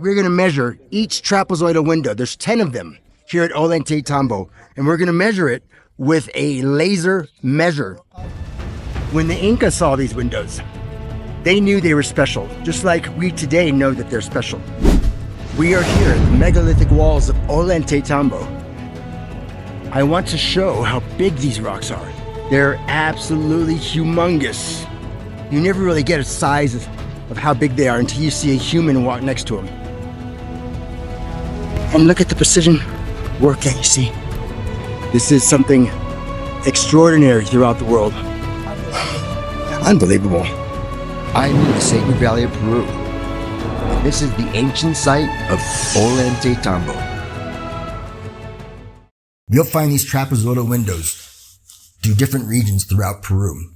we're going to measure each trapezoidal window. There's 10 of them here at Ollantaytambo, and we're going to measure it with a laser measure. When the Inca saw these windows, they knew they were special, just like we today know that they're special. We are here at the megalithic walls of Ollantaytambo. I want to show how big these rocks are. They're absolutely humongous. You never really get a size of how big they are until you see a human walk next to them. And look at the precision work that you see. This is something extraordinary throughout the world. Unbelievable. I'm in the Sacred Valley of Peru. And this is the ancient site of Ollantaytambo. You'll find these trapezoidal windows through different regions throughout Peru.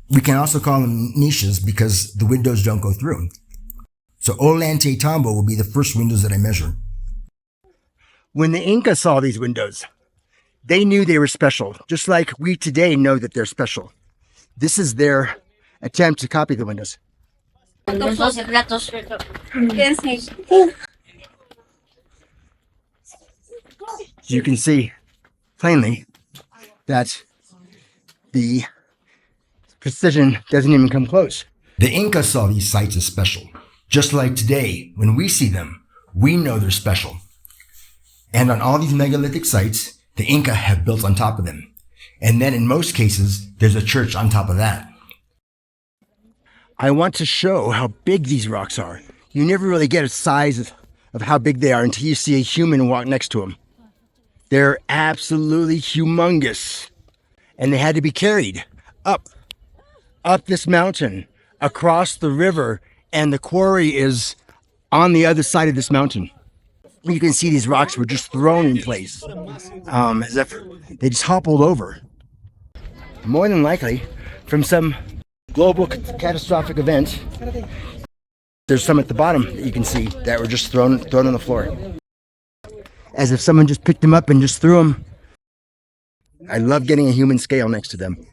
We can also call them niches because the windows don't go through. So Ollantaytambo will be the first windows that I measure. When the Inca saw these windows, they knew they were special, just like we today know that they're special. This is their attempt to copy the windows. You can see plainly that the precision doesn't even come close. The Inca saw these sites as special. Just like today, when we see them, we know they're special. And on all these megalithic sites, the Inca have built on top of them. And then in most cases, there's a church on top of that. I want to show how big these rocks are. You never really get a size of how big they are until you see a human walk next to them. They're absolutely humongous. And they had to be carried up this mountain, across the river, and the quarry is on the other side of this mountain. You can see these rocks were just thrown in place, as if they just hobbled over. More than likely, from some global catastrophic event, there's some at the bottom that you can see that were just thrown on the floor. As if someone just picked them up and just threw them. I love getting a human scale next to them.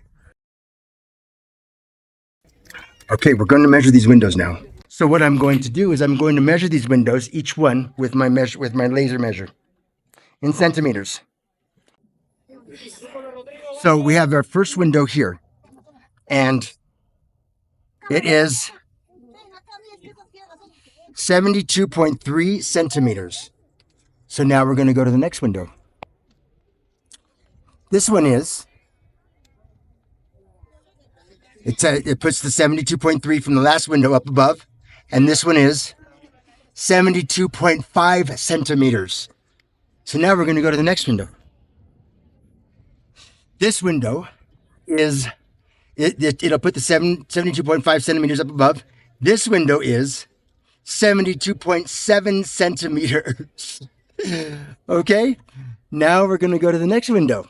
Okay, we're going to measure these windows now. So what I'm going to do is I'm going to measure these windows, each one with my laser measure in centimeters. So we have our first window here, and it is 72.3 centimeters. So now we're going to go to the next window. This one is, it puts the 72.3 from the last window up above, and this one is 72.5 centimeters. So now we're going to go to the next window. This window is, it'll put the 72.5 centimeters up above. This window is 72.7 centimeters. Okay, now we're going to go to the next window.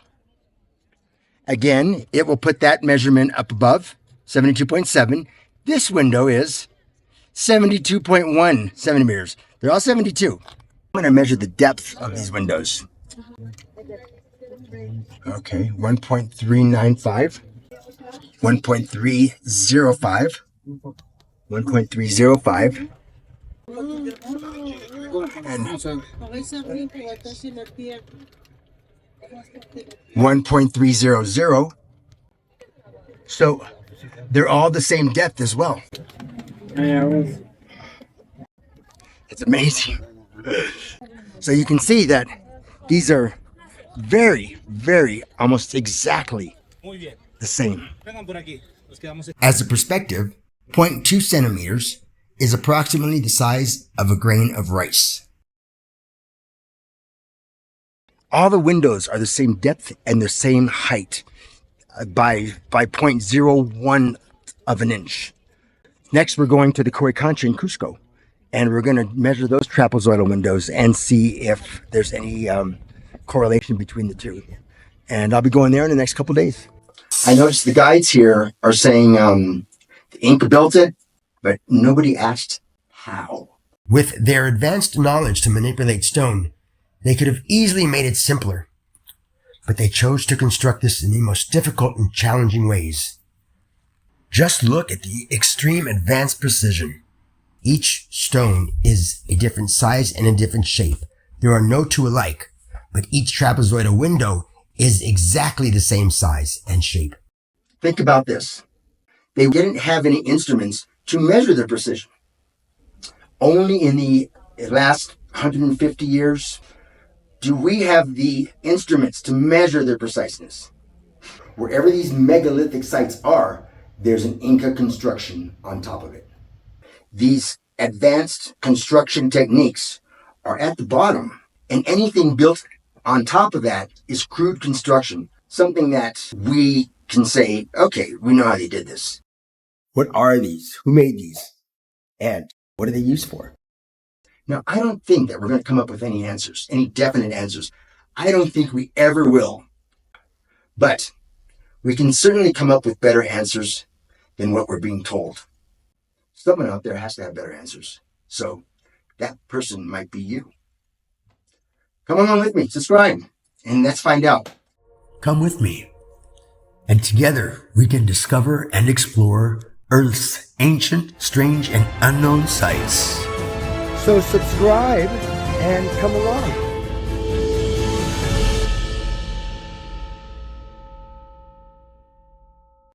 Again, it will put that measurement up above, 72.7. This window is 72.1 centimeters. They're all 72. I'm going to measure the depth of these windows. Okay, 1.395, 1.305, 1.305, and 1.300. So they're all the same depth as well. It's amazing. So you can see that these are very, very, almost exactly the same. As a perspective, 0.2 centimeters is approximately the size of a grain of rice. All the windows are the same depth and the same height by 0.01 of an inch. Next, we're going to the Coricancha in Cusco, and we're going to measure those trapezoidal windows and see if there's any correlation between the two. And I'll be going there in the next couple days. I noticed the guides here are saying the Inca built it, but nobody asked how. With their advanced knowledge to manipulate stone, they could have easily made it simpler, but they chose to construct this in the most difficult and challenging ways. Just look at the extreme advanced precision. Each stone is a different size and a different shape. There are no two alike, but each trapezoidal window is exactly the same size and shape. Think about this. They didn't have any instruments to measure their precision. Only in the last 150 years do we have the instruments to measure their preciseness. Wherever these megalithic sites are, there's an Inca construction on top of it. These advanced construction techniques are at the bottom, and anything built on top of that is crude construction, something that we can say, okay, we know how they did this. What are these? Who made these? And what are they used for? Now, I don't think that we're going to come up with any answers, any definite answers. I don't think we ever will. But we can certainly come up with better answers than what we're being told. Someone out there has to have better answers. So that person might be you. Come along with me, subscribe, and let's find out. Come with me, and together we can discover and explore Earth's ancient, strange, and unknown sites. So subscribe and come along.